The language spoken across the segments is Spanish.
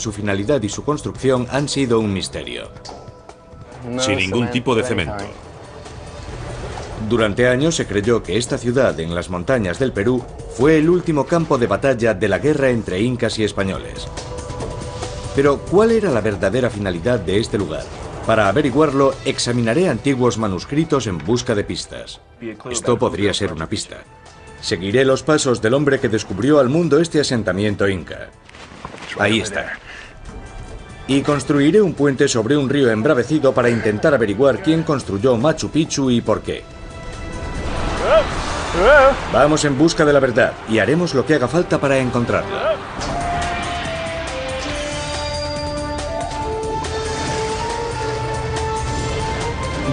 Su finalidad y su construcción han sido un misterio. Sin ningún tipo de cemento. Durante años se creyó que esta ciudad en las montañas del Perú fue el último campo de batalla de la guerra entre incas y españoles. Pero, ¿cuál era la verdadera finalidad de este lugar? Para averiguarlo, examinaré antiguos manuscritos en busca de pistas. Esto podría ser una pista. Seguiré los pasos del hombre que descubrió al mundo este asentamiento inca. Ahí está. Y construiré un puente sobre un río embravecido para intentar averiguar quién construyó Machu Picchu y por qué. Vamos en busca de la verdad y haremos lo que haga falta para encontrarla.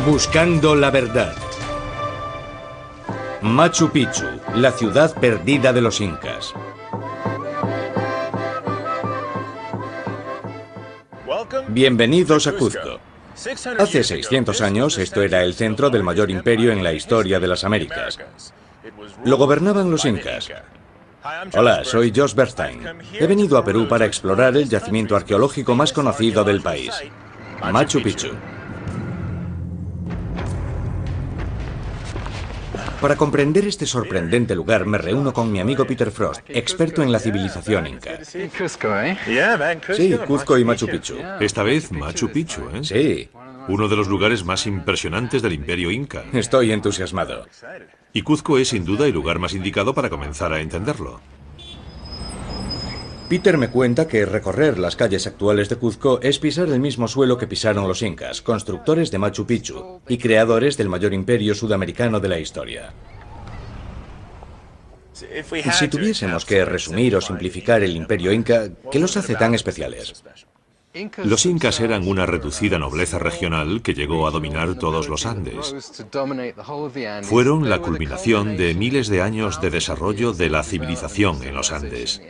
Buscando la verdad. Machu Picchu, la ciudad perdida de los incas. Bienvenidos a Cuzco. Hace 600 años, esto era el centro del mayor imperio en la historia de las Américas. Lo gobernaban los incas. Hola, soy Josh Bernstein. He venido a Perú para explorar el yacimiento arqueológico más conocido del país, Machu Picchu. Para comprender este sorprendente lugar, me reúno con mi amigo Peter Frost, experto en la civilización inca. Sí, Cuzco y Machu Picchu. Esta vez Machu Picchu, ¿eh? Sí. Uno de los lugares más impresionantes del Imperio Inca. Estoy entusiasmado. Y Cuzco es sin duda el lugar más indicado para comenzar a entenderlo. Peter me cuenta que recorrer las calles actuales de Cuzco es pisar el mismo suelo que pisaron los incas, constructores de Machu Picchu y creadores del mayor imperio sudamericano de la historia. Si tuviésemos que resumir o simplificar el imperio inca, ¿qué los hace tan especiales? Los incas eran una reducida nobleza regional que llegó a dominar todos los Andes. Fueron la culminación de miles de años de desarrollo de la civilización en los Andes.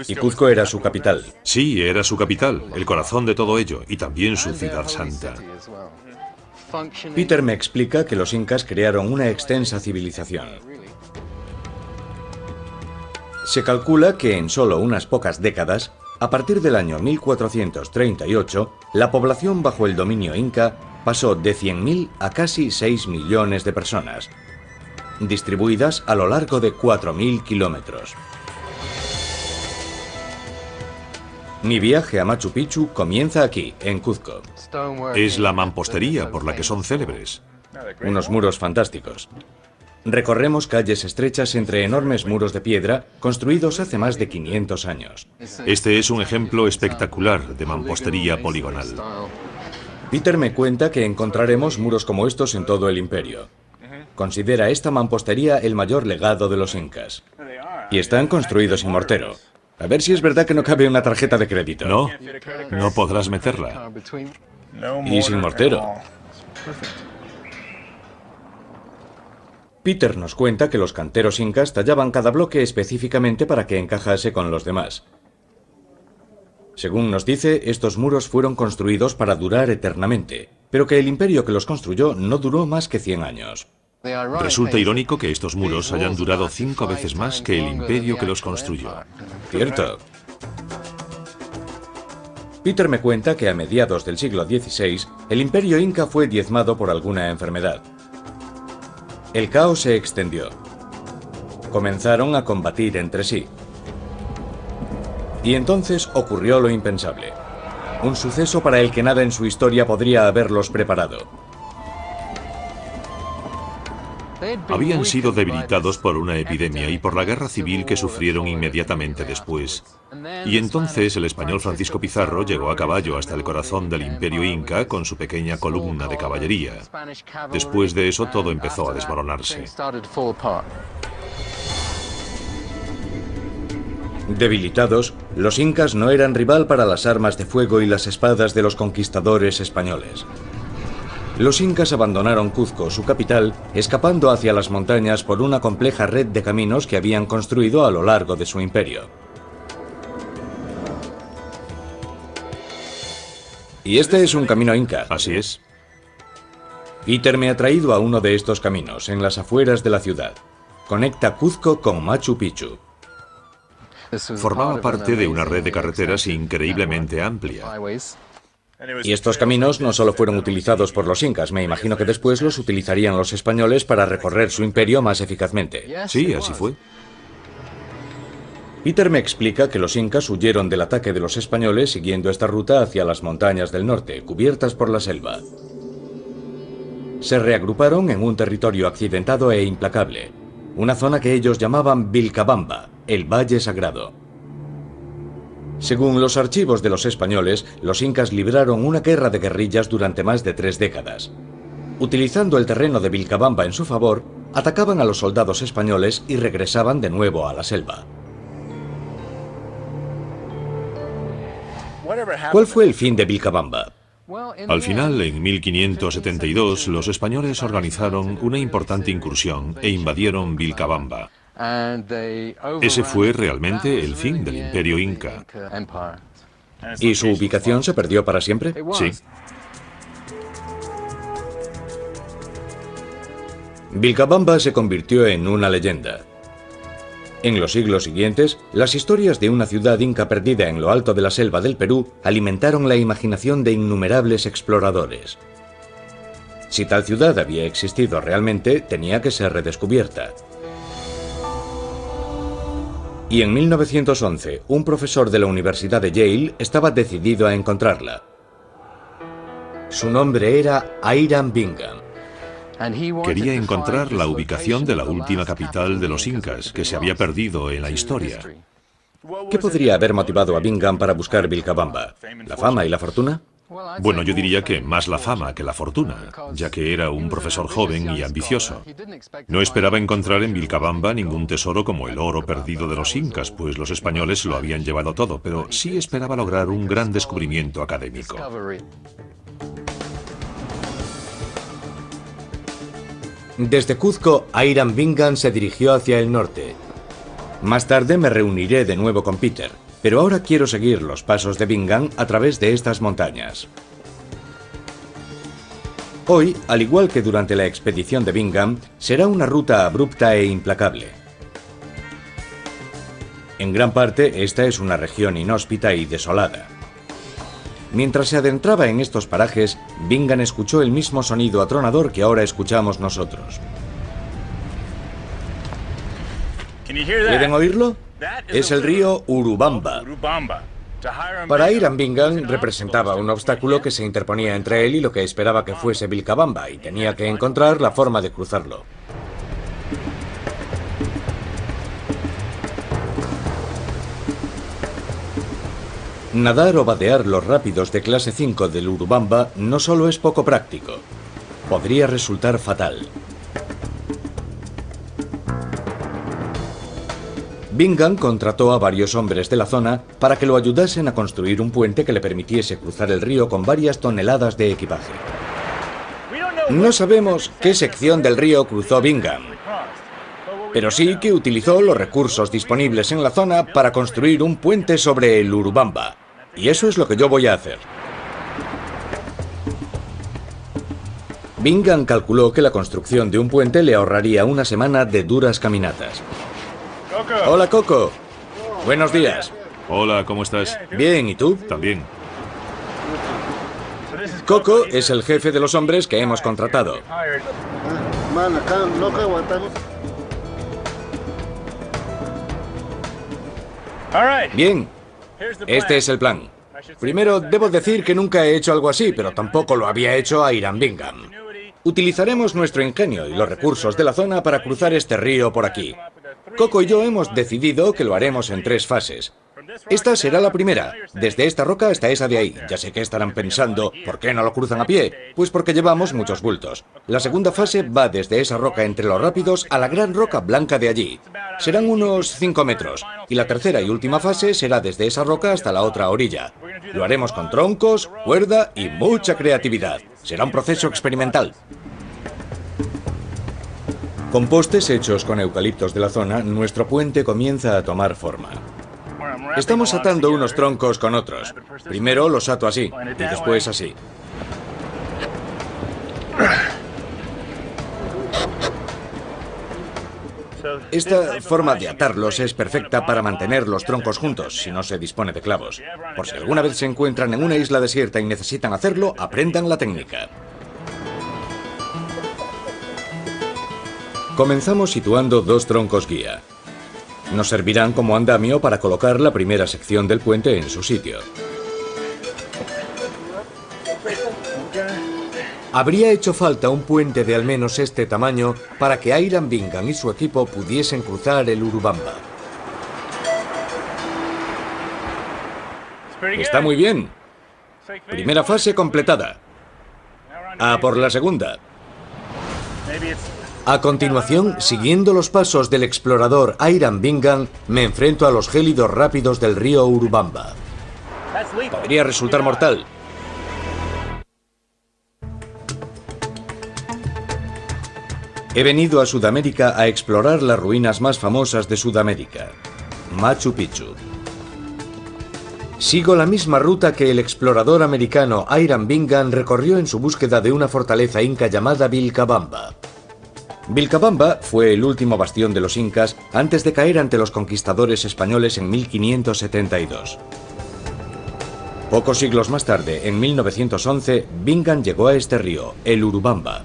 Y Cuzco era su capital. Sí, era su capital, el corazón de todo ello, y también su ciudad santa. Peter me explica que los incas crearon una extensa civilización. Se calcula que en solo unas pocas décadas, a partir del año 1438, la población bajo el dominio inca pasó de 100.000 a casi 6 millones de personas, distribuidas a lo largo de 4.000 kilómetros. Mi viaje a Machu Picchu comienza aquí, en Cuzco. Es la mampostería por la que son célebres. Unos muros fantásticos. Recorremos calles estrechas entre enormes muros de piedra construidos hace más de 500 años. Este es un ejemplo espectacular de mampostería poligonal. Peter me cuenta que encontraremos muros como estos en todo el imperio. Considera esta mampostería el mayor legado de los incas. Y están construidos sin mortero. A ver si es verdad que no cabe una tarjeta de crédito. No, no podrás meterla. Y sin mortero. Peter nos cuenta que los canteros incas tallaban cada bloque específicamente para que encajase con los demás. Según nos dice, estos muros fueron construidos para durar eternamente, pero que el imperio que los construyó no duró más que 100 años. Resulta irónico que estos muros hayan durado 5 veces más que el imperio que los construyó. Cierto. Peter me cuenta que a mediados del siglo XVI, el imperio inca fue diezmado por alguna enfermedad. El caos se extendió. Comenzaron a combatir entre sí. Y entonces ocurrió lo impensable. Un suceso para el que nada en su historia podría haberlos preparado. Habían sido debilitados por una epidemia y por la guerra civil que sufrieron inmediatamente después. Y entonces el español Francisco Pizarro llegó a caballo hasta el corazón del imperio inca con su pequeña columna de caballería. Después de eso todo empezó a desmoronarse. Debilitados, los incas no eran rival para las armas de fuego y las espadas de los conquistadores españoles. Los incas abandonaron Cuzco, su capital, escapando hacia las montañas por una compleja red de caminos que habían construido a lo largo de su imperio. Y este es un camino inca. Así es. Peter me ha traído a uno de estos caminos, en las afueras de la ciudad. Conecta Cuzco con Machu Picchu. Formaba parte de una red de carreteras increíblemente amplia. Y estos caminos no solo fueron utilizados por los incas, me imagino que después los utilizarían los españoles para recorrer su imperio más eficazmente. Sí, así fue. Peter me explica que los incas huyeron del ataque de los españoles siguiendo esta ruta hacia las montañas del norte, cubiertas por la selva. Se reagruparon en un territorio accidentado e implacable, una zona que ellos llamaban Vilcabamba, el Valle Sagrado. Según los archivos de los españoles, los incas libraron una guerra de guerrillas durante más de 3 décadas. Utilizando el terreno de Vilcabamba en su favor, atacaban a los soldados españoles y regresaban de nuevo a la selva. ¿Cuál fue el fin de Vilcabamba? Al final, en 1572, los españoles organizaron una importante incursión e invadieron Vilcabamba. Ese fue realmente el fin del Imperio Inca. ¿Y su ubicación se perdió para siempre? Sí. Vilcabamba se convirtió en una leyenda. En los siglos siguientes, las historias de una ciudad inca perdida en lo alto de la selva del Perú alimentaron la imaginación de innumerables exploradores. Si tal ciudad había existido realmente, tenía que ser redescubierta. Y en 1911, un profesor de la Universidad de Yale estaba decidido a encontrarla. Su nombre era Hiram Bingham. Quería encontrar la ubicación de la última capital de los incas, que se había perdido en la historia. ¿Qué podría haber motivado a Bingham para buscar Vilcabamba? ¿La fama y la fortuna? Bueno, yo diría que más la fama que la fortuna, ya que era un profesor joven y ambicioso. No esperaba encontrar en Vilcabamba ningún tesoro como el oro perdido de los incas, pues los españoles lo habían llevado todo, pero sí esperaba lograr un gran descubrimiento académico. Desde Cuzco, Hiram Bingham se dirigió hacia el norte. Más tarde me reuniré de nuevo con Peter, pero ahora quiero seguir los pasos de Bingham a través de estas montañas. Hoy, al igual que durante la expedición de Bingham, será una ruta abrupta e implacable. En gran parte, esta es una región inhóspita y desolada. Mientras se adentraba en estos parajes, Bingham escuchó el mismo sonido atronador que ahora escuchamos nosotros. ¿Pueden oírlo? Es el río Urubamba. Para Hiram Bingham representaba un obstáculo que se interponía entre él y lo que esperaba que fuese Vilcabamba, y tenía que encontrar la forma de cruzarlo. Nadar o vadear los rápidos de clase 5 del Urubamba no solo es poco práctico, podría resultar fatal. Bingham contrató a varios hombres de la zona para que lo ayudasen a construir un puente que le permitiese cruzar el río con varias toneladas de equipaje. No sabemos qué sección del río cruzó Bingham, pero sí que utilizó los recursos disponibles en la zona para construir un puente sobre el Urubamba. Y eso es lo que yo voy a hacer. Bingham calculó que la construcción de un puente le ahorraría una semana de duras caminatas. Hola, Coco. Buenos días. Hola, ¿cómo estás? Bien, ¿y tú? También. Coco es el jefe de los hombres que hemos contratado. Bien, este es el plan. Primero, debo decir que nunca he hecho algo así, pero tampoco lo había hecho a Hiram Bingham. Utilizaremos nuestro ingenio y los recursos de la zona para cruzar este río por aquí. Coco y yo hemos decidido que lo haremos en 3 fases. Esta será la primera, desde esta roca hasta esa de ahí. Ya sé que estarán pensando, ¿por qué no lo cruzan a pie? Pues porque llevamos muchos bultos. La segunda fase va desde esa roca entre los rápidos a la gran roca blanca de allí. Serán unos 5 metros. Y la tercera y última fase será desde esa roca hasta la otra orilla. Lo haremos con troncos, cuerda y mucha creatividad. Será un proceso experimental. Con postes hechos con eucaliptos de la zona, nuestro puente comienza a tomar forma. Estamos atando unos troncos con otros. Primero los ato así, y después así. Esta forma de atarlos es perfecta para mantener los troncos juntos si no se dispone de clavos. Por si alguna vez se encuentran en una isla desierta y necesitan hacerlo, aprendan la técnica. Comenzamos situando dos troncos guía. Nos servirán como andamio para colocar la primera sección del puente en su sitio. Habría hecho falta un puente de al menos este tamaño para que Hiram Bingham y su equipo pudiesen cruzar el Urubamba. Está muy bien. Primera fase completada. A por la segunda. A continuación, siguiendo los pasos del explorador Hiram Bingham, me enfrento a los gélidos rápidos del río Urubamba. Podría resultar mortal. He venido a Sudamérica a explorar las ruinas más famosas de Sudamérica, Machu Picchu. Sigo la misma ruta que el explorador americano Hiram Bingham recorrió en su búsqueda de una fortaleza inca llamada Vilcabamba. Vilcabamba fue el último bastión de los incas antes de caer ante los conquistadores españoles en 1572. Pocos siglos más tarde, en 1911, Bingham llegó a este río, el Urubamba.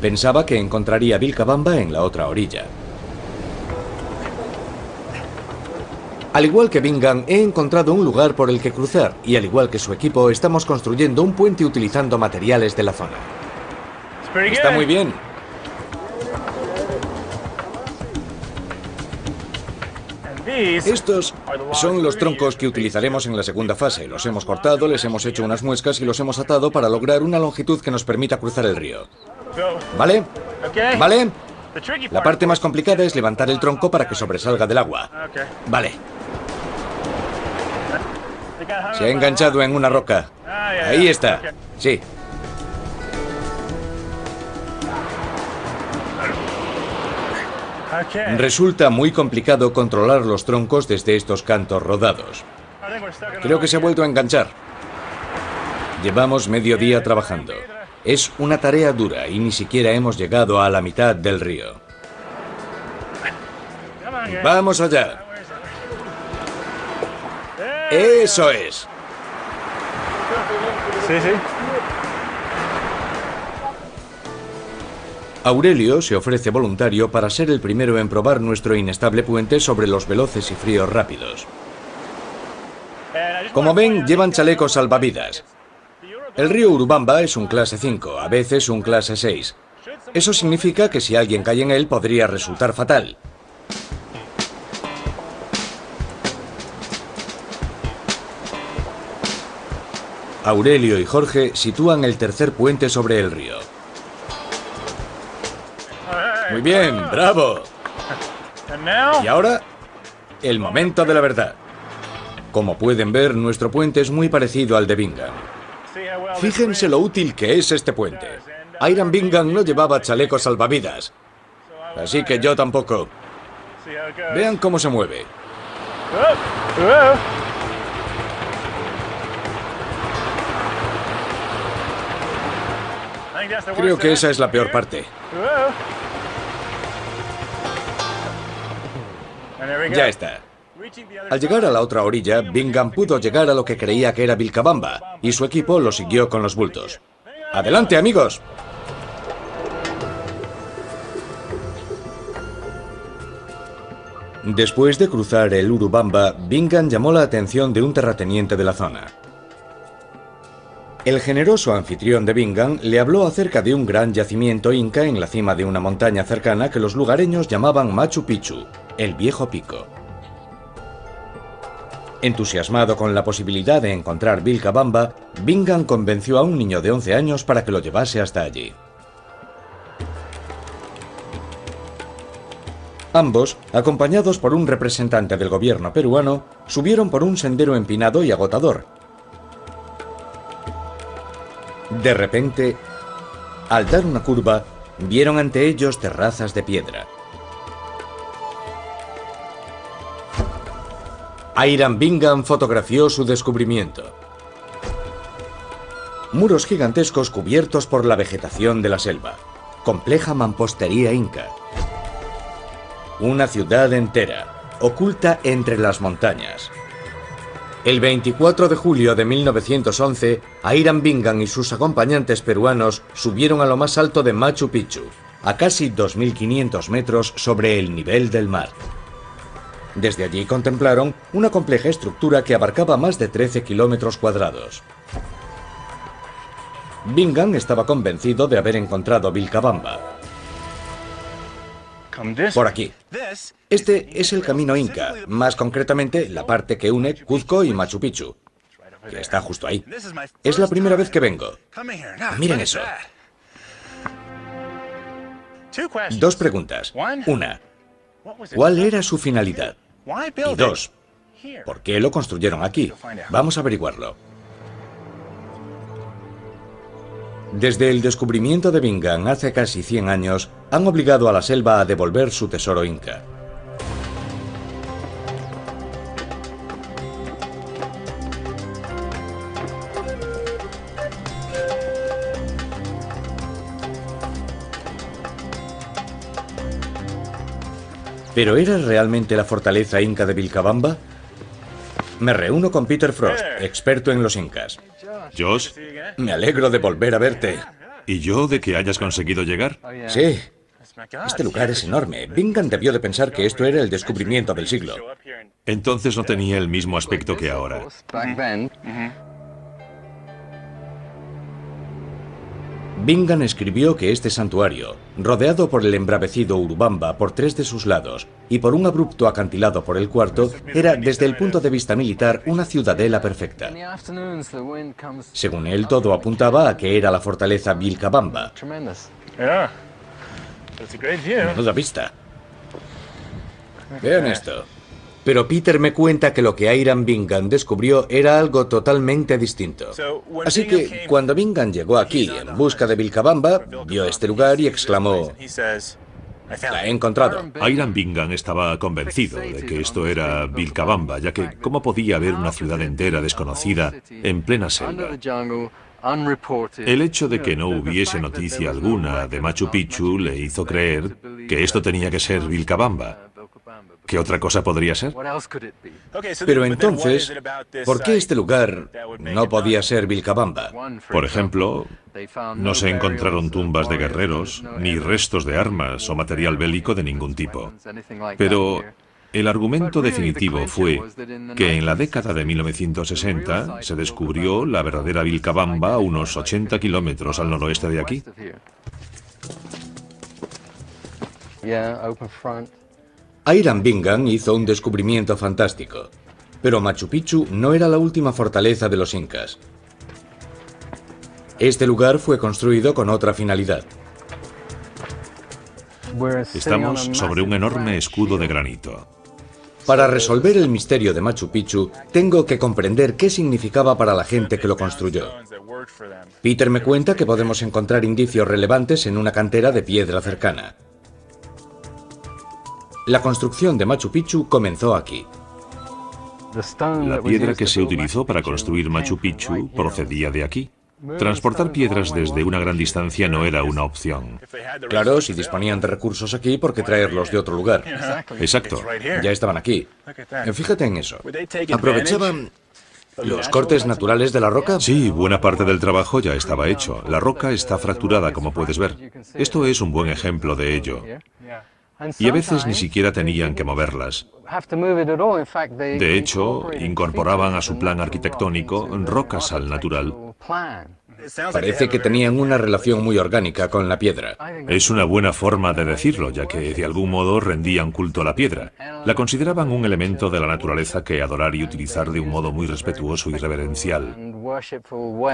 Pensaba que encontraría Vilcabamba en la otra orilla. Al igual que Bingham, he encontrado un lugar por el que cruzar y al igual que su equipo, estamos construyendo un puente utilizando materiales de la zona. Está muy bien. Estos son los troncos que utilizaremos en la segunda fase. Los hemos cortado, les hemos hecho unas muescas y los hemos atado para lograr una longitud que nos permita cruzar el río. ¿Vale? ¿Vale? La parte más complicada es levantar el tronco para que sobresalga del agua. Vale. Se ha enganchado en una roca. Ahí está. Sí. Resulta muy complicado controlar los troncos desde estos cantos rodados. Creo que se ha vuelto a enganchar. Llevamos medio día trabajando. Es una tarea dura y ni siquiera hemos llegado a la mitad del río. ¡Vamos allá! ¡Eso es! Sí. Aurelio se ofrece voluntario para ser el primero en probar nuestro inestable puente sobre los veloces y fríos rápidos. Como ven, llevan chalecos salvavidas. El río Urubamba es un clase 5, a veces un clase 6. Eso significa que si alguien cae en él podría resultar fatal. Aurelio y Jorge sitúan el tercer puente sobre el río. Muy bien, bravo. Y ahora, el momento de la verdad. Como pueden ver, nuestro puente es muy parecido al de Bingham. Fíjense lo útil que es este puente. Hiram Bingham no llevaba chalecos salvavidas, así que yo tampoco. Vean cómo se mueve. Creo que esa es la peor parte. Ya está. Al llegar a la otra orilla, Bingham pudo llegar a lo que creía que era Vilcabamba, y su equipo lo siguió con los bultos. ¡Adelante, amigos! Después de cruzar el Urubamba, Bingham llamó la atención de un terrateniente de la zona. El generoso anfitrión de Bingham le habló acerca de un gran yacimiento inca en la cima de una montaña cercana que los lugareños llamaban Machu Picchu, el viejo pico. Entusiasmado con la posibilidad de encontrar Vilcabamba, Bingham convenció a un niño de 11 años para que lo llevase hasta allí. Ambos, acompañados por un representante del gobierno peruano, subieron por un sendero empinado y agotador. De repente, al dar una curva, vieron ante ellos terrazas de piedra. Hiram Bingham fotografió su descubrimiento. Muros gigantescos cubiertos por la vegetación de la selva. Compleja mampostería inca. Una ciudad entera, oculta entre las montañas. El 24 de julio de 1911, Hiram Bingham y sus acompañantes peruanos subieron a lo más alto de Machu Picchu, a casi 2.500 metros sobre el nivel del mar. Desde allí contemplaron una compleja estructura que abarcaba más de 13 kilómetros cuadrados. Bingham estaba convencido de haber encontrado Vilcabamba. Por aquí. Este es el camino inca, más concretamente la parte que une Cuzco y Machu Picchu, que está justo ahí. Es la primera vez que vengo. Miren eso. Dos preguntas. Una, ¿cuál era su finalidad? Y dos, ¿por qué lo construyeron aquí? Vamos a averiguarlo. Desde el descubrimiento de Bingham hace casi 100 años, han obligado a la selva a devolver su tesoro inca. ¿Pero era realmente la fortaleza inca de Vilcabamba? Me reúno con Peter Frost, experto en los incas. Josh, Me alegro de volver a verte. ¿y yo de que hayas conseguido llegar? Sí. Este lugar es enorme. Bingham debió de pensar que esto era el descubrimiento del siglo. Entonces no tenía el mismo aspecto que ahora. Bingham escribió que este santuario, rodeado por el embravecido Urubamba por 3 de sus lados y por un abrupto acantilado por el cuarto, era desde el punto de vista militar una ciudadela perfecta. Según él, todo apuntaba a que era la fortaleza Vilcabamba. Menuda vista. Vean esto. Pero Peter me cuenta que lo que Hiram Bingham descubrió era algo totalmente distinto. Así que, cuando Bingham llegó aquí en busca de Vilcabamba, vio este lugar y exclamó: "La he encontrado". Hiram Bingham estaba convencido de que esto era Vilcabamba, ya que ¿cómo podía haber una ciudad entera desconocida en plena selva? El hecho de que no hubiese noticia alguna de Machu Picchu le hizo creer que esto tenía que ser Vilcabamba. ¿Qué otra cosa podría ser? Pero entonces, ¿por qué este lugar no podía ser Vilcabamba? Por ejemplo, no se encontraron tumbas de guerreros, ni restos de armas o material bélico de ningún tipo. Pero el argumento definitivo fue que en la década de 1960 se descubrió la verdadera Vilcabamba a unos 80 kilómetros al noroeste de aquí. Hiram Bingham hizo un descubrimiento fantástico, pero Machu Picchu no era la última fortaleza de los incas. Este lugar fue construido con otra finalidad. Estamos sobre un enorme escudo de granito. Para resolver el misterio de Machu Picchu, tengo que comprender qué significaba para la gente que lo construyó. Peter me cuenta que podemos encontrar indicios relevantes en una cantera de piedra cercana. La construcción de Machu Picchu comenzó aquí. La piedra que se utilizó para construir Machu Picchu procedía de aquí. Transportar piedras desde una gran distancia no era una opción. Claro, si disponían de recursos aquí, ¿por qué traerlos de otro lugar? Exacto. Ya estaban aquí. Fíjate en eso. ¿Aprovechaban los cortes naturales de la roca? Sí, buena parte del trabajo ya estaba hecho. La roca está fracturada, como puedes ver. Esto es un buen ejemplo de ello. Y a veces ni siquiera tenían que moverlas. De hecho, incorporaban a su plan arquitectónico rocas al natural. Parece que tenían una relación muy orgánica con la piedra. Es una buena forma de decirlo, ya que de algún modo rendían culto a la piedra. La consideraban un elemento de la naturaleza que adorar y utilizar de un modo muy respetuoso y reverencial.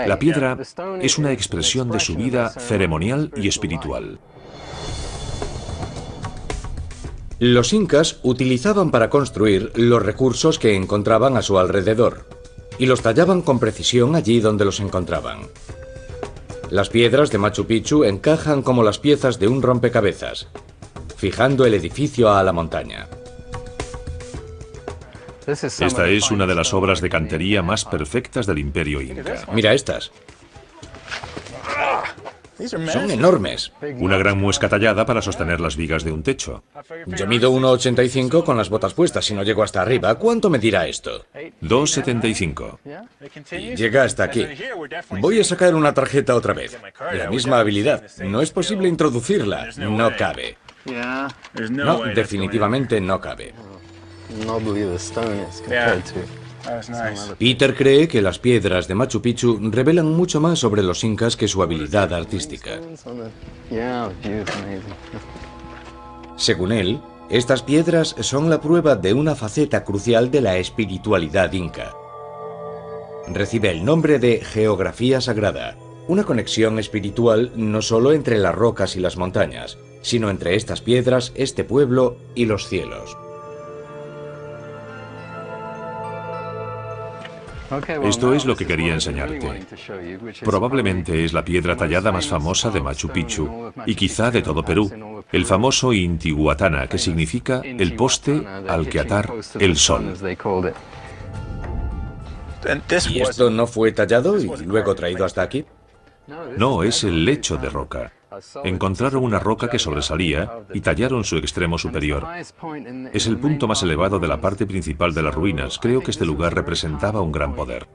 La piedra es una expresión de su vida ceremonial y espiritual. Los incas utilizaban para construir los recursos que encontraban a su alrededor y los tallaban con precisión allí donde los encontraban. Las piedras de Machu Picchu encajan como las piezas de un rompecabezas, fijando el edificio a la montaña. Esta es una de las obras de cantería más perfectas del Imperio Inca. Mira estas. Son enormes. Una gran muesca tallada para sostener las vigas de un techo. Yo mido 1,85 con las botas puestas y no llego hasta arriba. ¿Cuánto medirá esto? 2,75. Y llega hasta aquí. Voy a sacar una tarjeta otra vez. La misma habilidad. No es posible introducirla. No cabe. No, definitivamente no cabe. Peter cree que las piedras de Machu Picchu revelan mucho más sobre los incas que su habilidad artística. Según él, estas piedras son la prueba de una faceta crucial de la espiritualidad inca. Recibe el nombre de geografía sagrada, una conexión espiritual no solo entre las rocas y las montañas, sino entre estas piedras, este pueblo y los cielos. Esto es lo que quería enseñarte. Probablemente es la piedra tallada más famosa de Machu Picchu y quizá de todo Perú, el famoso Intihuatana, que significa el poste al que atar el sol. ¿Y esto no fue tallado y luego traído hasta aquí? No, es el lecho de roca. Encontraron una roca que sobresalía y tallaron su extremo superior. Es el punto más elevado de la parte principal de las ruinas. Creo que este lugar representaba un gran poder.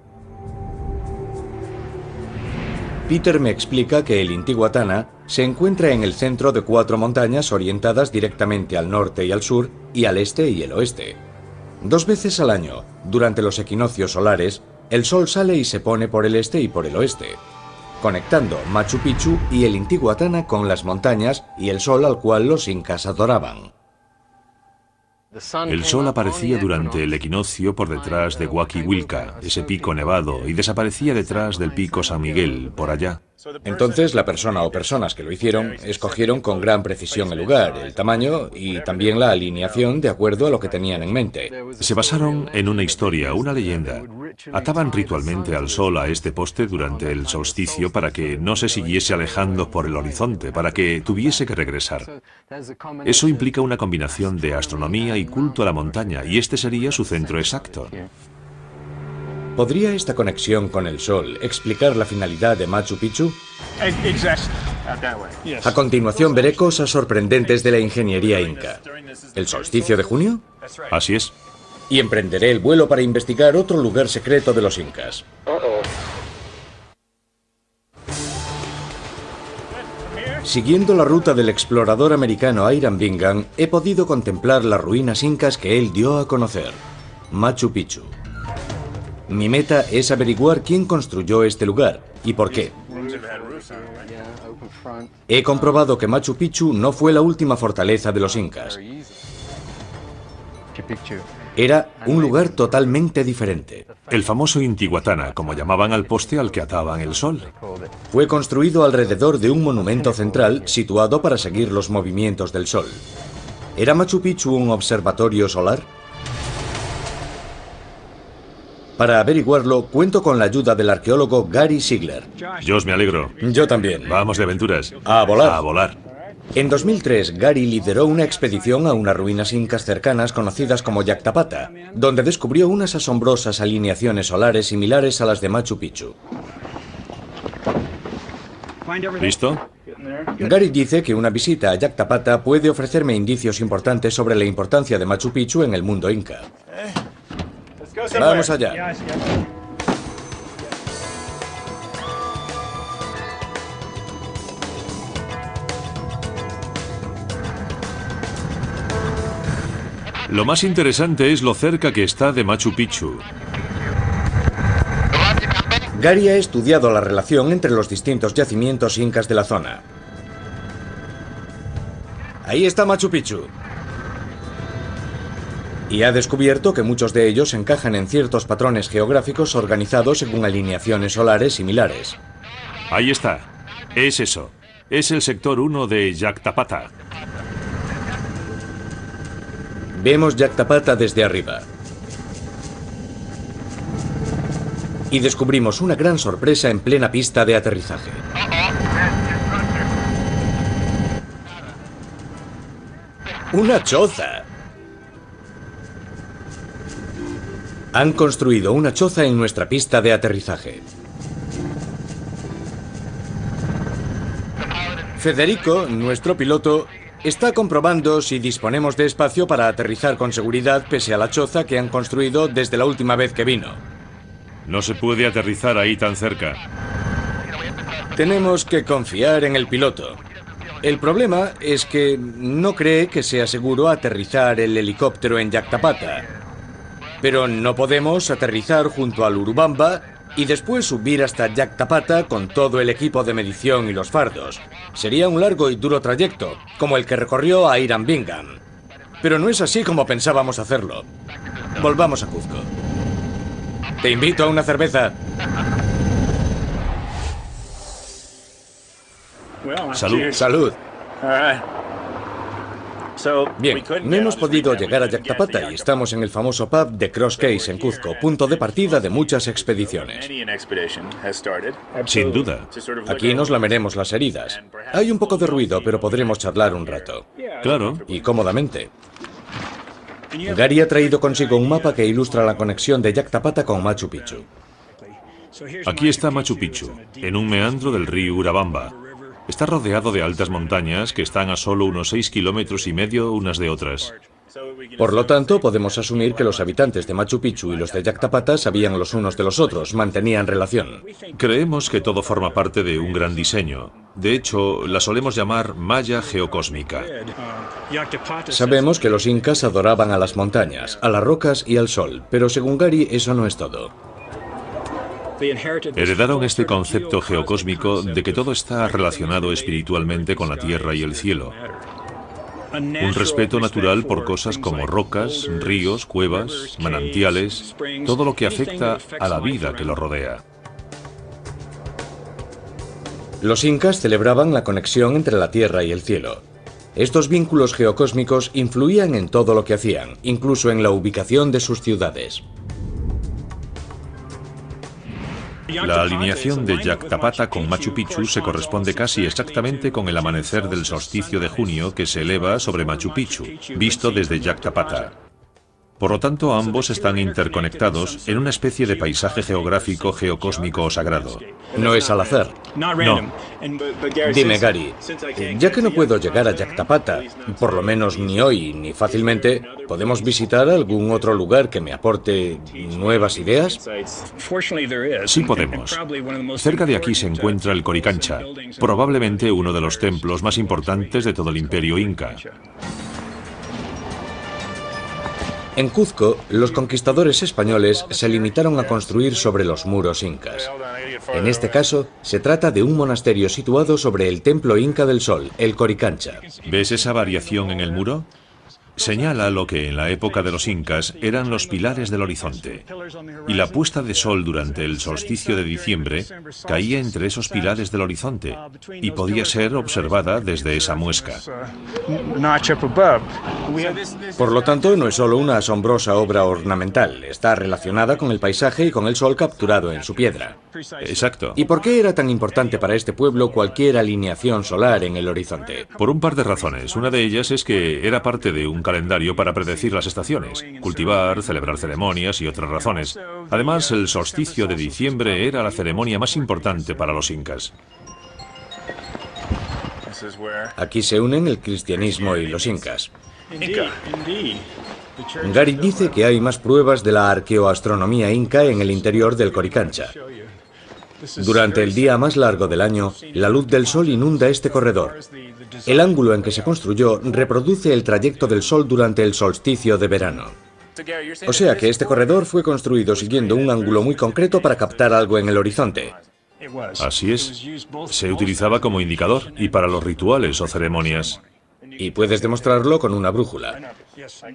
Peter me explica que el Intihuatana se encuentra en el centro de 4 montañas orientadas directamente al norte y al sur, y al este y el oeste. 2 veces al año, durante los equinoccios solares, el sol sale y se pone por el este y por el oeste, conectando Machu Picchu y el Intihuatana con las montañas y el sol al cual los incas adoraban. El sol aparecía durante el equinoccio por detrás de Huaquihuilca, ese pico nevado, y desaparecía detrás del pico San Miguel, por allá. Entonces la persona o personas que lo hicieron escogieron con gran precisión el lugar, el tamaño y también la alineación de acuerdo a lo que tenían en mente. Se basaron en una historia, una leyenda. Ataban ritualmente al sol a este poste durante el solsticio para que no se siguiese alejando por el horizonte, para que tuviese que regresar. Eso implica una combinación de astronomía y culto a la montaña, y este sería su centro exacto. ¿Podría esta conexión con el sol explicar la finalidad de Machu Picchu? A continuación veré cosas sorprendentes de la ingeniería inca. ¿El solsticio de junio? Así es. Y emprenderé el vuelo para investigar otro lugar secreto de los incas. Siguiendo la ruta del explorador americano Hiram Bingham, he podido contemplar las ruinas incas que él dio a conocer. Machu Picchu. Mi meta es averiguar quién construyó este lugar y por qué. He comprobado que Machu Picchu no fue la última fortaleza de los incas. Era un lugar totalmente diferente. El famoso Intihuatana, como llamaban al poste al que ataban el sol. Fue construido alrededor de un monumento central situado para seguir los movimientos del sol. ¿Era Machu Picchu un observatorio solar? Para averiguarlo, cuento con la ayuda del arqueólogo Gary Sigler. Josh, me alegro. Yo también. Vamos de aventuras. A volar. A volar. En 2003, Gary lideró una expedición a unas ruinas incas cercanas conocidas como Yactapata, donde descubrió unas asombrosas alineaciones solares similares a las de Machu Picchu. ¿Listo? Gary dice que una visita a Yactapata puede ofrecerme indicios importantes sobre la importancia de Machu Picchu en el mundo inca. Vamos allá. Lo más interesante es lo cerca que está de Machu Picchu. Gary ha estudiado la relación entre los distintos yacimientos incas de la zona. Ahí está Machu Picchu. Y ha descubierto que muchos de ellos encajan en ciertos patrones geográficos organizados según alineaciones solares similares. Ahí está. Es eso. Es el sector 1 de Yactapata. Vemos Yactapata desde arriba. Y descubrimos una gran sorpresa en plena pista de aterrizaje. ¡Una choza! Han construido una choza en nuestra pista de aterrizaje. Federico, nuestro piloto, está comprobando si disponemos de espacio para aterrizar con seguridad pese a la choza que han construido desde la última vez que vino. No se puede aterrizar ahí tan cerca. Tenemos que confiar en el piloto. El problema es que no cree que sea seguro aterrizar el helicóptero en Yactapata. Pero no podemos aterrizar junto al Urubamba y después subir hasta Yactapata con todo el equipo de medición y los fardos. Sería un largo y duro trayecto, como el que recorrió a Hiram Bingham. Pero no es así como pensábamos hacerlo. Volvamos a Cuzco. Te invito a una cerveza. Salud. Salud. Bien, no hemos podido llegar a Yactapata y estamos en el famoso pub de Cross Case en Cuzco, punto de partida de muchas expediciones. Sin duda. Aquí nos lameremos las heridas. Hay un poco de ruido, pero podremos charlar un rato. Claro. Y cómodamente. Gary ha traído consigo un mapa que ilustra la conexión de Yactapata con Machu Picchu. Aquí está Machu Picchu, en un meandro del río Urubamba. Está rodeado de altas montañas que están a solo unos 6,5 kilómetros unas de otras. Por lo tanto, podemos asumir que los habitantes de Machu Picchu y los de Yactapata sabían los unos de los otros, mantenían relación. Creemos que todo forma parte de un gran diseño. De hecho, la solemos llamar malla geocósmica. Sabemos que los incas adoraban a las montañas, a las rocas y al sol, pero según Gary eso no es todo. Heredaron este concepto geocósmico de que todo está relacionado espiritualmente con la tierra y el cielo. Un respeto natural por cosas como rocas, ríos, cuevas, manantiales, todo lo que afecta a la vida que lo rodea. Los incas celebraban la conexión entre la tierra y el cielo. Estos vínculos geocósmicos influían en todo lo que hacían, incluso en la ubicación de sus ciudades. La alineación de Yactapata con Machu Picchu se corresponde casi exactamente con el amanecer del solsticio de junio que se eleva sobre Machu Picchu, visto desde Yactapata. Por lo tanto, ambos están interconectados en una especie de paisaje geográfico geocósmico o sagrado. No es al azar. No. Dime, Gary, ya que no puedo llegar a Yactapata, por lo menos ni hoy ni fácilmente, ¿podemos visitar algún otro lugar que me aporte nuevas ideas? Sí podemos. Cerca de aquí se encuentra el Coricancha, probablemente uno de los templos más importantes de todo el imperio inca. En Cuzco, los conquistadores españoles se limitaron a construir sobre los muros incas. En este caso, se trata de un monasterio situado sobre el templo inca del sol, el Coricancha. ¿Ves esa variación en el muro? Señala lo que en la época de los incas eran los pilares del horizonte, y la puesta de sol durante el solsticio de diciembre caía entre esos pilares del horizonte y podía ser observada desde esa muesca. Por lo tanto, no es solo una asombrosa obra ornamental, está relacionada con el paisaje y con el sol capturado en su piedra. Exacto. ¿Y por qué era tan importante para este pueblo cualquier alineación solar en el horizonte? Por un par de razones. Una de ellas es que era parte de un calendario para predecir las estaciones, cultivar, celebrar ceremonias y otras razones. Además, el solsticio de diciembre era la ceremonia más importante para los incas. Aquí se unen el cristianismo y los incas. Gary dice que hay más pruebas de la arqueoastronomía inca en el interior del Coricancha. Durante el día más largo del año, la luz del sol inunda este corredor. El ángulo en que se construyó reproduce el trayecto del sol durante el solsticio de verano. O sea que este corredor fue construido siguiendo un ángulo muy concreto para captar algo en el horizonte. Así es. Se utilizaba como indicador y para los rituales o ceremonias. Y puedes demostrarlo con una brújula.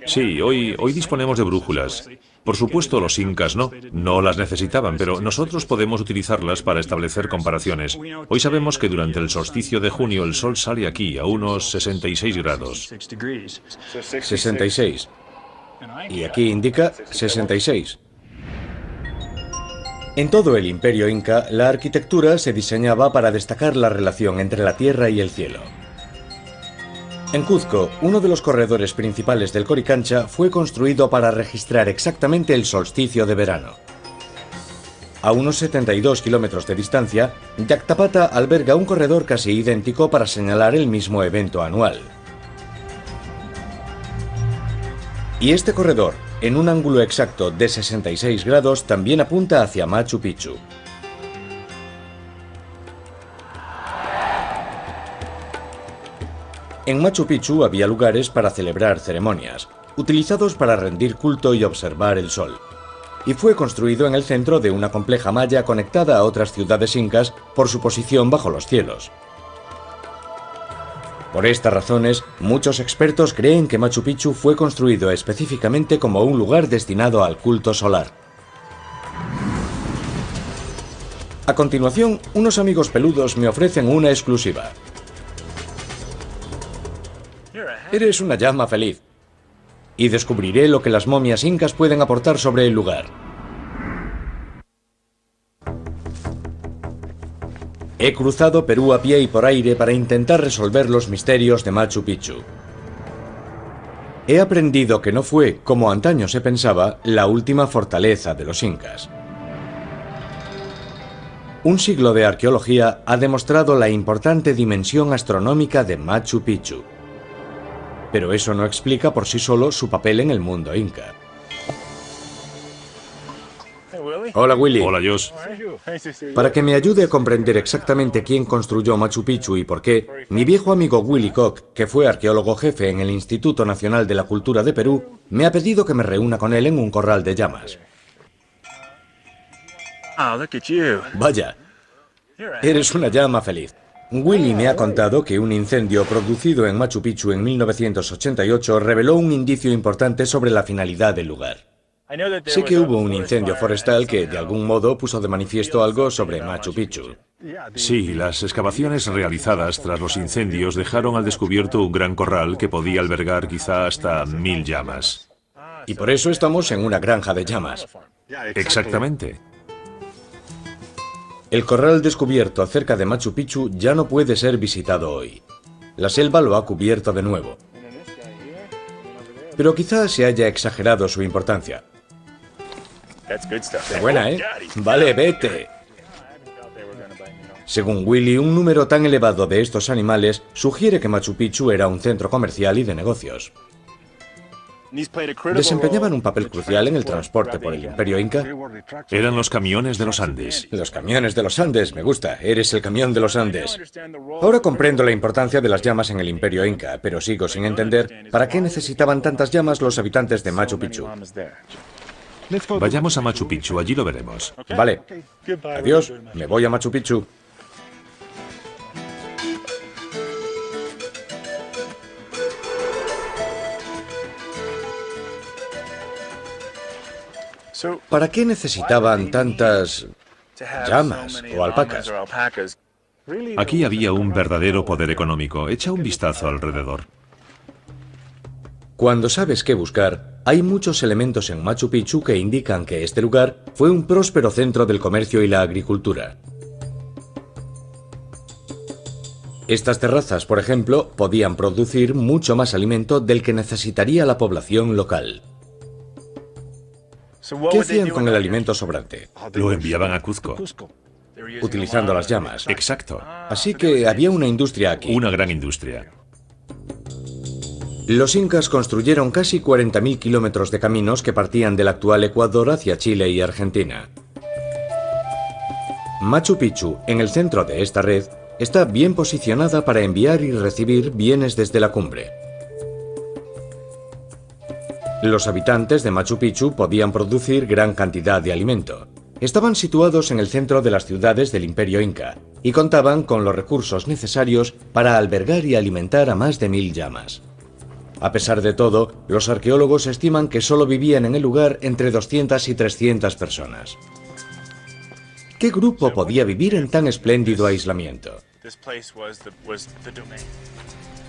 Sí, hoy disponemos de brújulas. Por supuesto, los incas no las necesitaban, pero nosotros podemos utilizarlas para establecer comparaciones. Hoy sabemos que durante el solsticio de junio el sol sale aquí a unos 66 grados. 66. Y aquí indica 66. En todo el imperio inca, la arquitectura se diseñaba para destacar la relación entre la tierra y el cielo. En Cuzco, uno de los corredores principales del Coricancha fue construido para registrar exactamente el solsticio de verano. A unos 72 kilómetros de distancia, Yactapata alberga un corredor casi idéntico para señalar el mismo evento anual. Y este corredor, en un ángulo exacto de 66 grados, también apunta hacia Machu Picchu. En Machu Picchu había lugares para celebrar ceremonias, utilizados para rendir culto y observar el sol. Y fue construido en el centro de una compleja malla conectada a otras ciudades incas por su posición bajo los cielos. Por estas razones, muchos expertos creen que Machu Picchu fue construido específicamente como un lugar destinado al culto solar. A continuación, unos amigos peludos me ofrecen una exclusiva. Eres una llama feliz. Y descubriré lo que las momias incas pueden aportar sobre el lugar. He cruzado Perú a pie y por aire para intentar resolver los misterios de Machu Picchu. He aprendido que no fue, como antaño se pensaba, la última fortaleza de los incas. Un siglo de arqueología ha demostrado la importante dimensión astronómica de Machu Picchu. Pero eso no explica por sí solo su papel en el mundo inca. Hola, Willy. Hola, Josh. Para que me ayude a comprender exactamente quién construyó Machu Picchu y por qué, mi viejo amigo Willy Koch, que fue arqueólogo jefe en el Instituto Nacional de la Cultura de Perú, me ha pedido que me reúna con él en un corral de llamas. Vaya, eres una llama feliz. Willy me ha contado que un incendio producido en Machu Picchu en 1988 reveló un indicio importante sobre la finalidad del lugar. Sé que hubo un incendio forestal que de algún modo puso de manifiesto algo sobre Machu Picchu. Sí, las excavaciones realizadas tras los incendios dejaron al descubierto un gran corral que podía albergar quizá hasta 1000 llamas. Y por eso estamos en una granja de llamas. Exactamente. El corral descubierto cerca de Machu Picchu ya no puede ser visitado hoy. La selva lo ha cubierto de nuevo. Pero quizás se haya exagerado su importancia. Qué buena, ¿eh? Vale, vete. Según Willy, un número tan elevado de estos animales sugiere que Machu Picchu era un centro comercial y de negocios. ¿Desempeñaban un papel crucial en el transporte por el Imperio Inca? Eran los camiones de los Andes. Los camiones de los Andes, me gusta. Eres el camión de los Andes. Ahora comprendo la importancia de las llamas en el Imperio Inca, pero sigo sin entender para qué necesitaban tantas llamas los habitantes de Machu Picchu. Vayamos a Machu Picchu, allí lo veremos. Vale. Adiós, me voy a Machu Picchu. ¿Para qué necesitaban tantas llamas o alpacas? Aquí había un verdadero poder económico. Echa un vistazo alrededor. Cuando sabes qué buscar, hay muchos elementos en Machu Picchu que indican que este lugar fue un próspero centro del comercio y la agricultura. Estas terrazas, por ejemplo, podían producir mucho más alimento del que necesitaría la población local. ¿Qué hacían con el alimento sobrante? Lo enviaban a Cuzco. Utilizando las llamas. Exacto. Así que había una industria aquí. Una gran industria. Los incas construyeron casi 40.000 kilómetros de caminos que partían del actual Ecuador hacia Chile y Argentina. Machu Picchu, en el centro de esta red, está bien posicionada para enviar y recibir bienes desde la cumbre. Los habitantes de Machu Picchu podían producir gran cantidad de alimento. Estaban situados en el centro de las ciudades del Imperio Inca y contaban con los recursos necesarios para albergar y alimentar a más de 1000 llamas. A pesar de todo, los arqueólogos estiman que solo vivían en el lugar entre 200 y 300 personas. ¿Qué grupo podía vivir en tan espléndido aislamiento?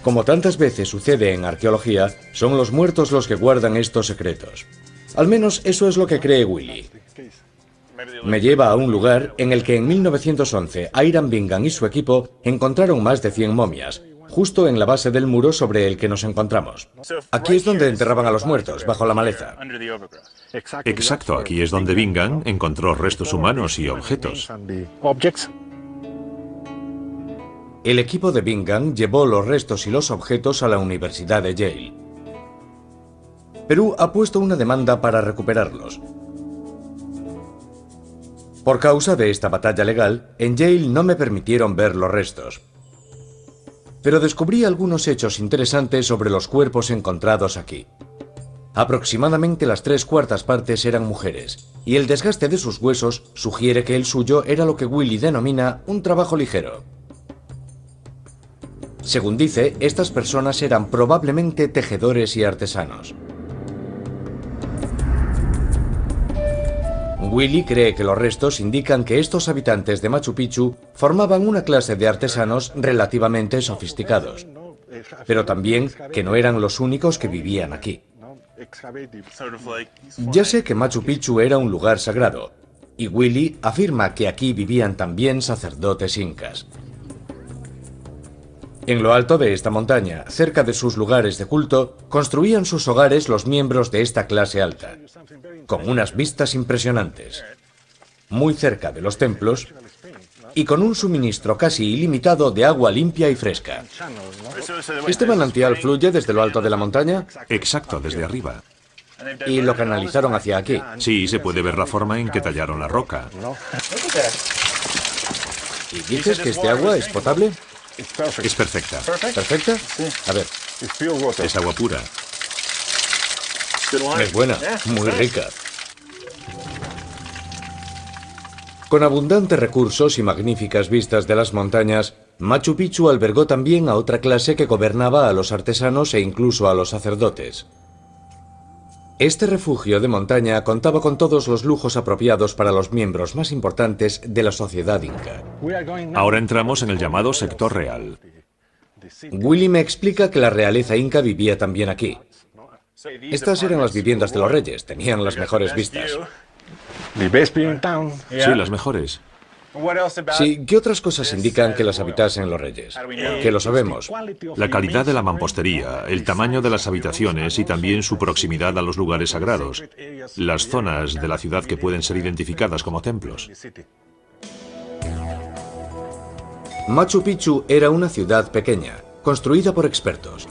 Como tantas veces sucede en arqueología, son los muertos los que guardan estos secretos. Al menos eso es lo que cree Willy. Me lleva a un lugar en el que en 1911 Hiram Bingham y su equipo encontraron más de 100 momias, justo en la base del muro sobre el que nos encontramos. Aquí es donde enterraban a los muertos, bajo la maleza. Exacto, aquí es donde Bingham encontró restos humanos y objetos. El equipo de Bingham llevó los restos y los objetos a la Universidad de Yale. Perú ha puesto una demanda para recuperarlos. Por causa de esta batalla legal, en Yale no me permitieron ver los restos. Pero descubrí algunos hechos interesantes sobre los cuerpos encontrados aquí. Aproximadamente las 3/4 partes eran mujeres, y el desgaste de sus huesos sugiere que el suyo era lo que Willy denomina un trabajo ligero. Según dice, estas personas eran probablemente tejedores y artesanos. Willy cree que los restos indican que estos habitantes de Machu Picchu formaban una clase de artesanos relativamente sofisticados, pero también que no eran los únicos que vivían aquí. Ya sé que Machu Picchu era un lugar sagrado, y Willy afirma que aquí vivían también sacerdotes incas. En lo alto de esta montaña, cerca de sus lugares de culto, construían sus hogares los miembros de esta clase alta, con unas vistas impresionantes, muy cerca de los templos y con un suministro casi ilimitado de agua limpia y fresca. ¿Este manantial fluye desde lo alto de la montaña? Exacto, desde arriba. ¿Y lo canalizaron hacia aquí? Sí, se puede ver la forma en que tallaron la roca. ¿Y dices que este agua es potable? Es perfecta. ¿Perfecta? A ver. Es agua pura. Es buena, muy rica. Con abundantes recursos y magníficas vistas de las montañas, Machu Picchu albergó también a otra clase que gobernaba a los artesanos e incluso a los sacerdotes. Este refugio de montaña contaba con todos los lujos apropiados para los miembros más importantes de la sociedad inca. Ahora entramos en el llamado sector real. Willy me explica que la realeza inca vivía también aquí. Estas eran las viviendas de los reyes, tenían las mejores vistas. Sí, las mejores. Sí, ¿qué otras cosas indican que las habitasen los reyes? Que lo sabemos. La calidad de la mampostería, el tamaño de las habitaciones y también su proximidad a los lugares sagrados, las zonas de la ciudad que pueden ser identificadas como templos. Machu Picchu era una ciudad pequeña, construida por expertos.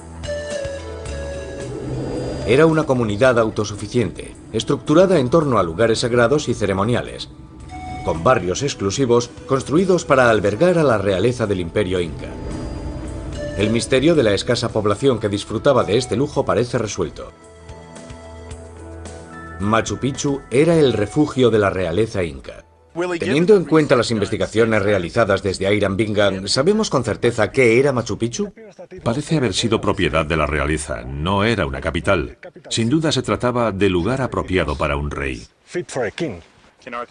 Era una comunidad autosuficiente, estructurada en torno a lugares sagrados y ceremoniales, con barrios exclusivos construidos para albergar a la realeza del Imperio Inca. El misterio de la escasa población que disfrutaba de este lujo parece resuelto. Machu Picchu era el refugio de la realeza inca. Teniendo en cuenta las investigaciones realizadas desde Hiram Bingham, ¿sabemos con certeza qué era Machu Picchu? Parece haber sido propiedad de la realeza, no era una capital. Sin duda se trataba del lugar apropiado para un rey.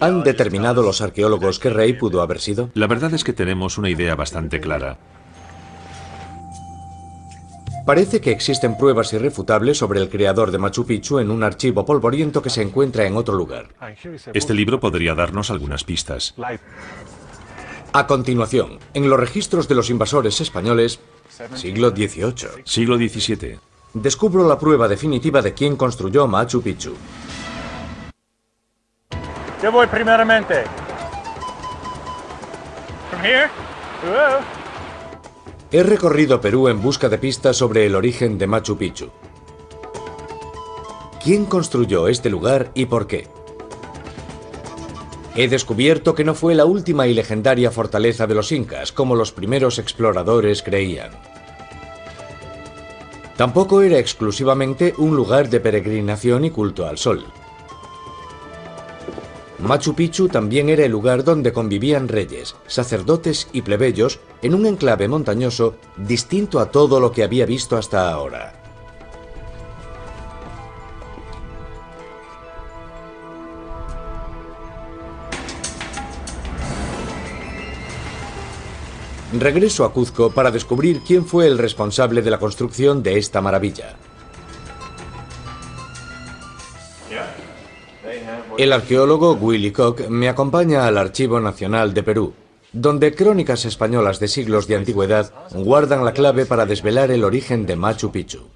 ¿Han determinado los arqueólogos qué rey pudo haber sido? La verdad es que tenemos una idea bastante clara. Parece que existen pruebas irrefutables sobre el creador de Machu Picchu en un archivo polvoriento que se encuentra en otro lugar. Este libro podría darnos algunas pistas. A continuación, en los registros de los invasores españoles, siglo XVIII. Siglo XVII. Descubro la prueba definitiva de quién construyó Machu Picchu. Yo voy primeramente. From here? He recorrido Perú en busca de pistas sobre el origen de Machu Picchu. ¿Quién construyó este lugar y por qué? He descubierto que no fue la última y legendaria fortaleza de los incas, como los primeros exploradores creían. Tampoco era exclusivamente un lugar de peregrinación y culto al sol. Machu Picchu también era el lugar donde convivían reyes, sacerdotes y plebeyos en un enclave montañoso distinto a todo lo que había visto hasta ahora. Regreso a Cuzco para descubrir quién fue el responsable de la construcción de esta maravilla. El arqueólogo Willy Koch me acompaña al Archivo Nacional de Perú, donde crónicas españolas de siglos de antigüedad guardan la clave para desvelar el origen de Machu Picchu.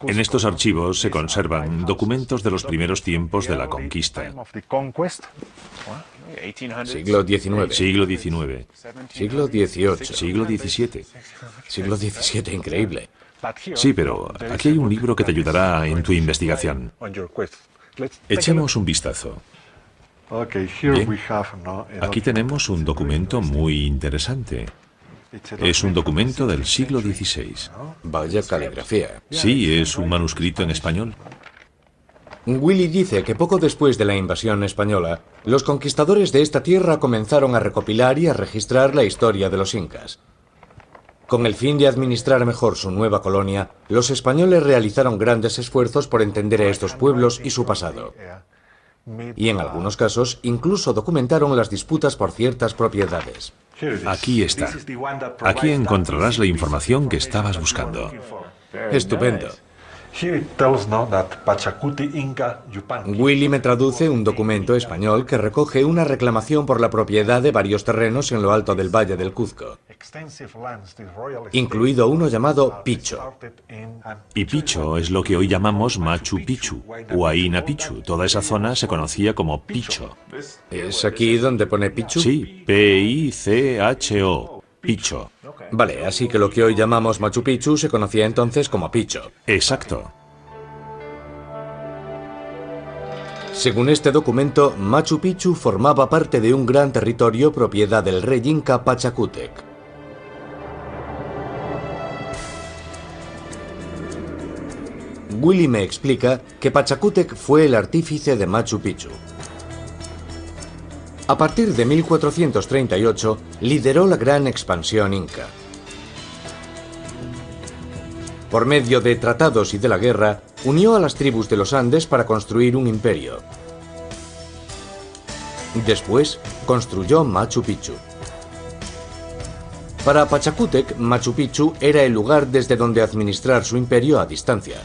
En estos archivos se conservan documentos de los primeros tiempos de la conquista. Siglo XIX. Siglo XIX. Siglo XVIII. Siglo XVII. Siglo XVII, increíble. Sí, pero aquí hay un libro que te ayudará en tu investigación. Echemos un vistazo. Bien. Aquí tenemos un documento muy interesante. Es un documento del siglo XVI. Vaya caligrafía. Sí, es un manuscrito en español. Willy dice que poco después de la invasión española, los conquistadores de esta tierra comenzaron a recopilar y a registrar la historia de los incas. Con el fin de administrar mejor su nueva colonia, los españoles realizaron grandes esfuerzos por entender a estos pueblos y su pasado. Y en algunos casos, incluso documentaron las disputas por ciertas propiedades. Aquí está. Aquí encontrarás la información que estabas buscando. Estupendo. Willy me traduce un documento español que recoge una reclamación por la propiedad de varios terrenos en lo alto del Valle del Cuzco, incluido uno llamado Picho. Y Picho es lo que hoy llamamos Machu Picchu, Huayna Picchu. Toda esa zona se conocía como Picho. ¿Es aquí donde pone Pichu? Sí, P-I-C-H-O, Picho. Vale, así que lo que hoy llamamos Machu Picchu se conocía entonces como Picho. Exacto. Según este documento, Machu Picchu formaba parte de un gran territorio propiedad del rey inca Pachacútec. Willy me explica que Pachacútec fue el artífice de Machu Picchu. A partir de 1438, lideró la gran expansión inca. Por medio de tratados y de la guerra, unió a las tribus de los Andes para construir un imperio. Después, construyó Machu Picchu. Para Pachacútec, Machu Picchu era el lugar desde donde administrar su imperio a distancia,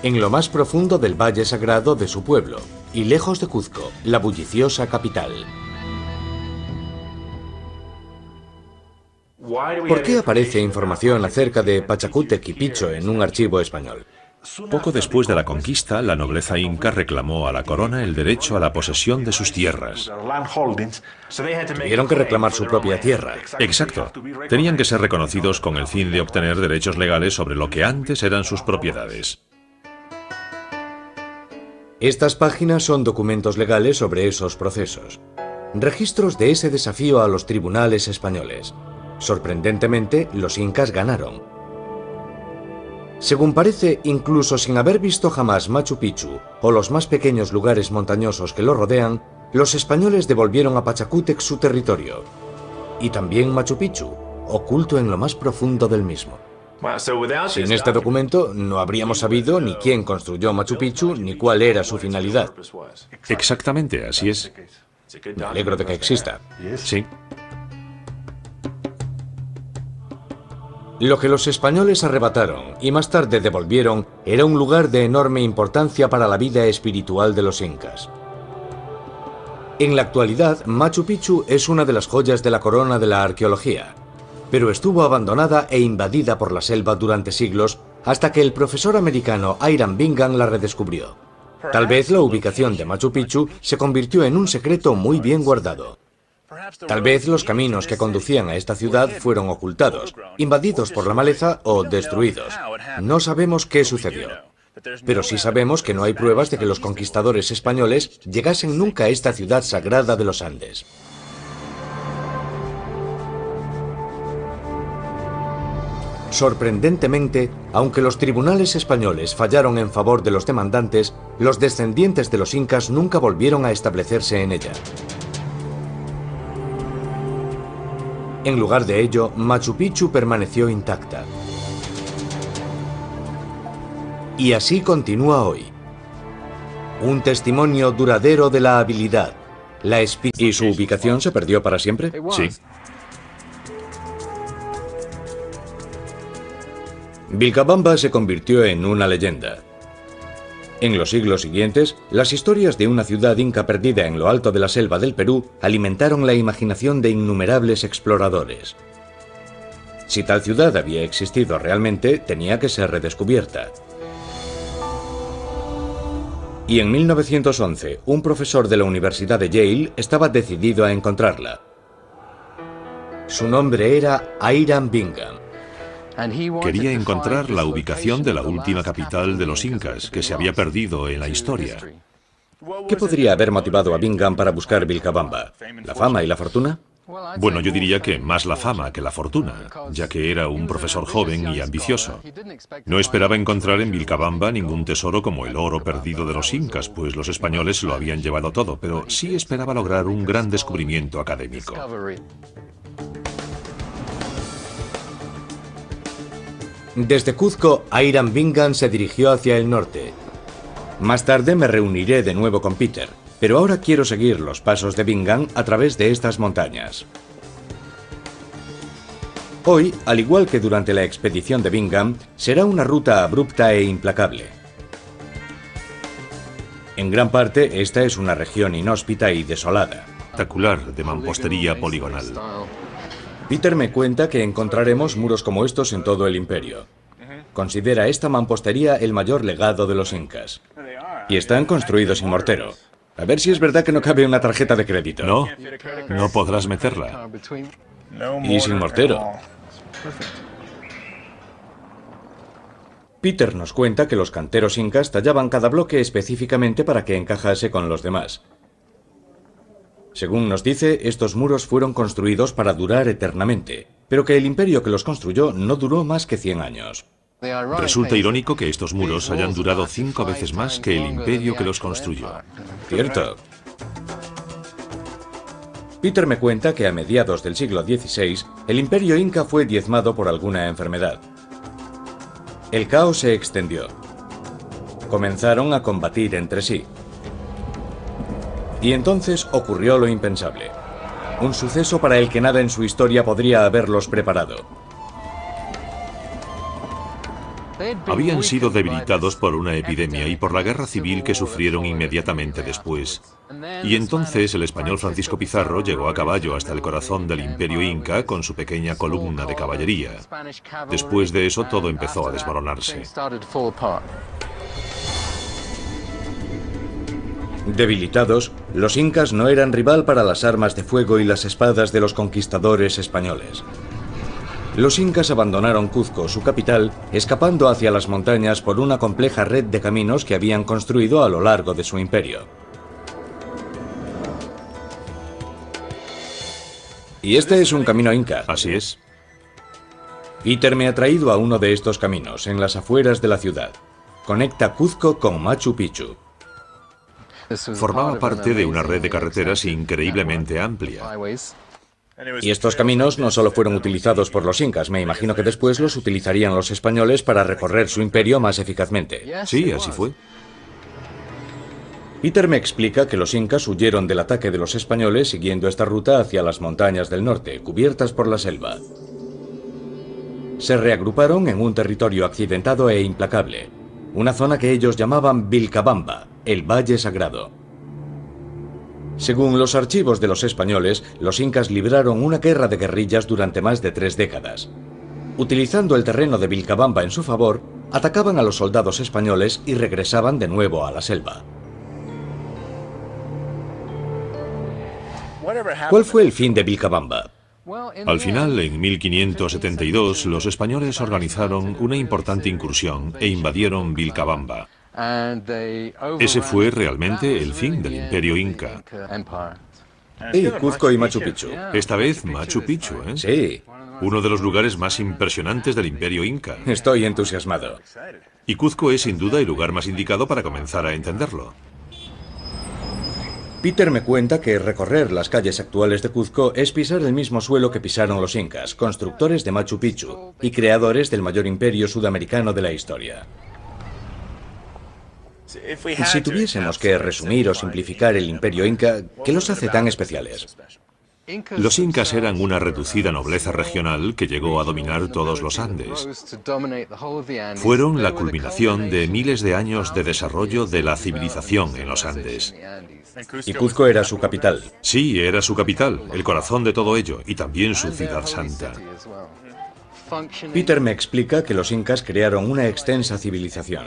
en lo más profundo del valle sagrado de su pueblo, y lejos de Cuzco, la bulliciosa capital. ¿Por qué aparece información acerca de Pachacútec y Picho en un archivo español? Poco después de la conquista, la nobleza inca reclamó a la corona el derecho a la posesión de sus tierras. Tuvieron que reclamar su propia tierra. Exacto. Tenían que ser reconocidos con el fin de obtener derechos legales sobre lo que antes eran sus propiedades. Estas páginas son documentos legales sobre esos procesos. Registros de ese desafío a los tribunales españoles. Sorprendentemente, los incas ganaron. Según parece, incluso sin haber visto jamás Machu Picchu o los más pequeños lugares montañosos que lo rodean, los españoles devolvieron a Pachacútec su territorio. Y también Machu Picchu, oculto en lo más profundo del mismo. Sin este documento, no habríamos sabido ni quién construyó Machu Picchu ni cuál era su finalidad. Exactamente, así es. Me alegro de que exista. Sí. Lo que los españoles arrebataron y más tarde devolvieron era un lugar de enorme importancia para la vida espiritual de los incas. En la actualidad, Machu Picchu es una de las joyas de la corona de la arqueología, pero estuvo abandonada e invadida por la selva durante siglos hasta que el profesor americano Hiram Bingham la redescubrió. Tal vez la ubicación de Machu Picchu se convirtió en un secreto muy bien guardado. Tal vez los caminos que conducían a esta ciudad fueron ocultados, invadidos por la maleza o destruidos. No sabemos qué sucedió. Pero sí sabemos que no hay pruebas de que los conquistadores españoles llegasen nunca a esta ciudad sagrada de los Andes. Sorprendentemente, aunque los tribunales españoles fallaron en favor de los demandantes, los descendientes de los incas nunca volvieron a establecerse en ella. En lugar de ello, Machu Picchu permaneció intacta. Y así continúa hoy. Un testimonio duradero de la habilidad, ¿Y su ubicación se perdió para siempre? Sí. Vilcabamba se convirtió en una leyenda. En los siglos siguientes, las historias de una ciudad inca perdida en lo alto de la selva del Perú alimentaron la imaginación de innumerables exploradores. Si tal ciudad había existido realmente, tenía que ser redescubierta. Y en 1911, un profesor de la Universidad de Yale estaba decidido a encontrarla. Su nombre era Hiram Bingham. Quería encontrar la ubicación de la última capital de los incas, que se había perdido en la historia. ¿Qué podría haber motivado a Bingham para buscar Vilcabamba? ¿La fama y la fortuna? Bueno, yo diría que más la fama que la fortuna, ya que era un profesor joven y ambicioso. No esperaba encontrar en Vilcabamba ningún tesoro como el oro perdido de los incas, pues los españoles lo habían llevado todo, pero sí esperaba lograr un gran descubrimiento académico. Desde Cuzco, Hiram Bingham se dirigió hacia el norte. Más tarde me reuniré de nuevo con Peter, pero ahora quiero seguir los pasos de Bingham a través de estas montañas. Hoy, al igual que durante la expedición de Bingham, será una ruta abrupta e implacable. En gran parte, esta es una región inhóspita y desolada. Espectacular de mampostería poligonal. Peter me cuenta que encontraremos muros como estos en todo el imperio. Considera esta mampostería el mayor legado de los incas. Y están construidos sin mortero. A ver si es verdad que no cabe una tarjeta de crédito. No, no podrás meterla. Y sin mortero. Peter nos cuenta que los canteros incas tallaban cada bloque específicamente para que encajase con los demás. Según nos dice, estos muros fueron construidos para durar eternamente, pero que el imperio que los construyó no duró más que 100 años. Resulta irónico que estos muros hayan durado 5 veces más que el imperio que los construyó. Cierto. Peter me cuenta que a mediados del siglo XVI, el imperio inca fue diezmado por alguna enfermedad. El caos se extendió. Comenzaron a combatir entre sí. Y entonces ocurrió lo impensable. Un suceso para el que nada en su historia podría haberlos preparado. Habían sido debilitados por una epidemia y por la guerra civil que sufrieron inmediatamente después. Y entonces el español Francisco Pizarro llegó a caballo hasta el corazón del imperio inca con su pequeña columna de caballería. Después de eso todo empezó a desmoronarse. Debilitados, los incas no eran rival para las armas de fuego y las espadas de los conquistadores españoles. Los incas abandonaron Cuzco, su capital, escapando hacia las montañas por una compleja red de caminos que habían construido a lo largo de su imperio. Y este es un camino inca. Así es. Peter me ha traído a uno de estos caminos, en las afueras de la ciudad. Conecta Cuzco con Machu Picchu. Formaba parte de una red de carreteras increíblemente amplia. Y estos caminos no solo fueron utilizados por los incas, me imagino que después los utilizarían los españoles para recorrer su imperio más eficazmente. Sí, así fue. Peter me explica que los incas huyeron del ataque de los españoles siguiendo esta ruta hacia las montañas del norte, cubiertas por la selva. Se reagruparon en un territorio accidentado e implacable, una zona que ellos llamaban Vilcabamba, el Valle Sagrado. Según los archivos de los españoles, los incas libraron una guerra de guerrillas durante más de 3 décadas. Utilizando el terreno de Vilcabamba en su favor, atacaban a los soldados españoles y regresaban de nuevo a la selva. ¿Cuál fue el fin de Vilcabamba? Al final, en 1572, los españoles organizaron una importante incursión e invadieron Vilcabamba. Ese fue realmente el fin del imperio inca. Sí, Cuzco y Machu Picchu. Esta vez Machu Picchu, ¿eh? Sí, Uno de los lugares más impresionantes del imperio inca. estoy entusiasmado. Y Cuzco es sin duda el lugar más indicado para comenzar a entenderlo. Peter me cuenta que recorrer las calles actuales de Cuzco es pisar el mismo suelo que pisaron los incas, constructores de Machu Picchu y creadores del mayor imperio sudamericano de la historia. Si tuviésemos que resumir o simplificar el imperio inca, ¿qué los hace tan especiales? Los incas eran una reducida nobleza regional que llegó a dominar todos los Andes. Fueron la culminación de miles de años de desarrollo de la civilización en los Andes. Y Cuzco era su capital. Sí, era su capital, el corazón de todo ello, y también su ciudad santa. Peter me explica que los incas crearon una extensa civilización.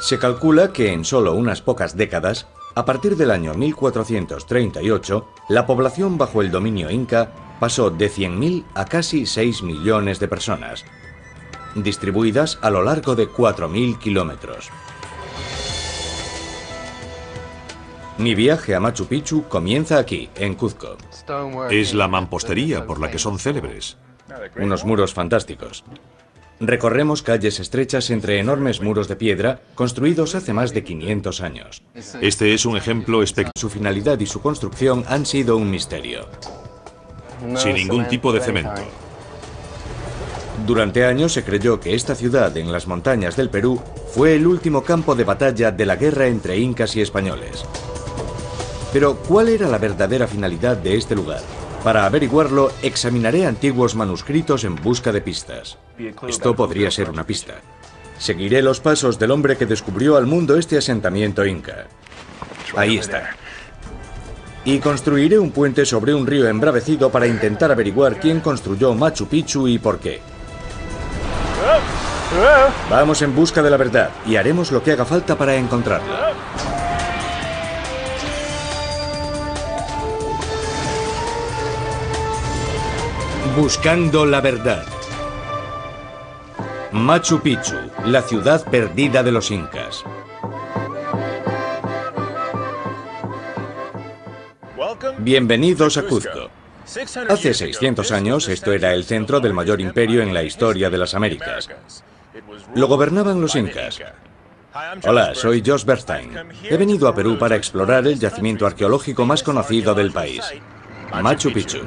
Se calcula que en solo unas pocas décadas, a partir del año 1438, la población bajo el dominio inca pasó de 100.000 a casi 6 millones de personas, distribuidas a lo largo de 4.000 kilómetros. Mi viaje a Machu Picchu comienza aquí, en Cuzco. Es la mampostería por la que son célebres. Unos muros fantásticos. Recorremos calles estrechas entre enormes muros de piedra construidos hace más de 500 años. Este es un ejemplo espectacular. Su finalidad y su construcción han sido un misterio. Sin ningún tipo de cemento. Durante años se creyó que esta ciudad en las montañas del Perú fue el último campo de batalla de la guerra entre incas y españoles. Pero, ¿cuál era la verdadera finalidad de este lugar? Para averiguarlo, examinaré antiguos manuscritos en busca de pistas. Esto podría ser una pista. Seguiré los pasos del hombre que descubrió al mundo este asentamiento inca. Ahí está. Y construiré un puente sobre un río embravecido para intentar averiguar quién construyó Machu Picchu y por qué. Vamos en busca de la verdad y haremos lo que haga falta para encontrarla. Buscando la verdad. Machu Picchu, la ciudad perdida de los incas. Bienvenidos a Cuzco. Hace 600 años esto era el centro del mayor imperio en la historia de las Américas. Lo gobernaban los incas. Hola, soy Josh Bernstein. He venido a Perú para explorar el yacimiento arqueológico más conocido del país, Machu Picchu.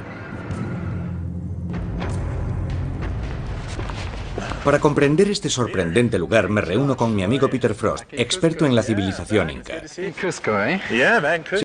Para comprender este sorprendente lugar me reúno con mi amigo Peter Frost, experto en la civilización inca.